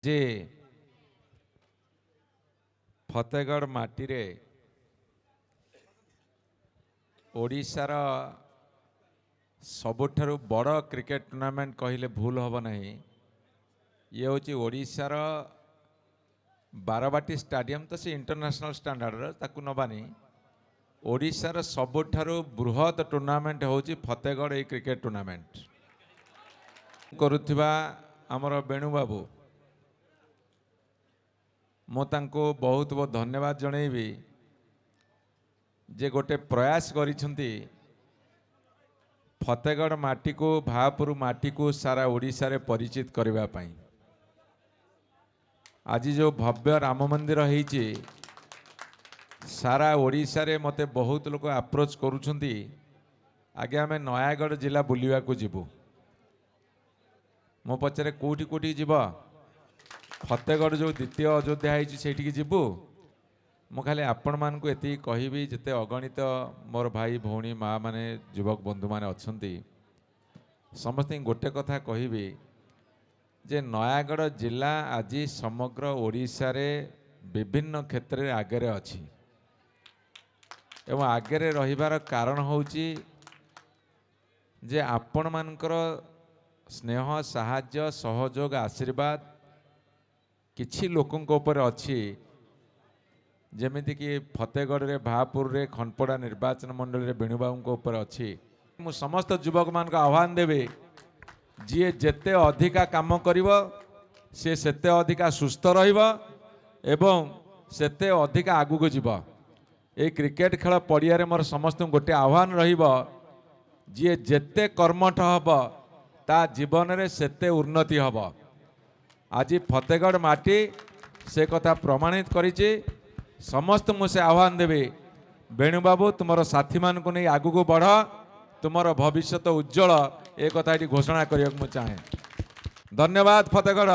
जे फतेगढ़ माटी रे ओडिशार सबुठारु बड़ क्रिकेट टूर्नामेंट कहले भूल हम नहीं। ये हूँ ओडिशार बारवाटी स्टाडियम तो से इंटरनेशनल स्टैंडर्ड ताकू नबानी ओडिशार सबुठारु बृहत टूर्नामेंट हूँ फतेगढ़ ए क्रिकेट टूर्नामेंट करुथिबा आमर बेणु बाबू मु तांको बहुत बहुत धन्यवाद जनइबी जे गोटे प्रयास करिसेंती फतेगढ़ माटी को भापुर माटी को सारा ओडिशा रे परिचित करबा पई। आज जो भव्य राम मंदिर होईची सारा ओडिशा रे मते बहुत लोग अप्रोच करूछंती आगे आमे नयागढ़ जिला बुलिवा को जीवु। मो पचरे कोठी कोठी जीवा फतेगढ़ जो द्वितीय अयोध्या है से जीवु। मु खाली आपण मान को एति कहबी जिते अगणित मोर भाई भौणी माँ माने युवक बंधु माने अच्छंती समस्त गोटे कथा कहबी जे नयागढ़ जिला आज समग्र ओडिशा रे विभिन्न क्षेत्र रे आगे अच्छी एवं आगे रहिबार कारण होउची जे आपण मानकर स्नेह साहाय्य सहयोग आशीर्वाद किछि लोकों ऊपर अच्छी जेमिति कि फतेगढ़ रे भापुर रे खनपड़ा निर्वाचन मंडल रे बेणुबाबू ऊपर अच्छी। मु समस्त युवक मान को आह्वान देवे जी जेते अधिका काम करिवो से सेते अधिका सुस्थ रहिबो एवं सेते अधिका आगु को जीवो। ए क्रिकेट खेल पड़िया रे मोर समस्त गोटे आह्वान रहिबो जी जेते कर्मठ हबो ता जीवन रे सेते उन्नति हबो। आज फतेगढ़ माटी से कथा प्रमाणित करिछि। समस्त मुझे आह्वान देवे बेणु बाबू तुमर साथी मान को नहीं आगु को बढ़ तुमर भविष्य उज्जवल एक कथा घोषणा करने को चाहे। धन्यवाद फतेगढ़।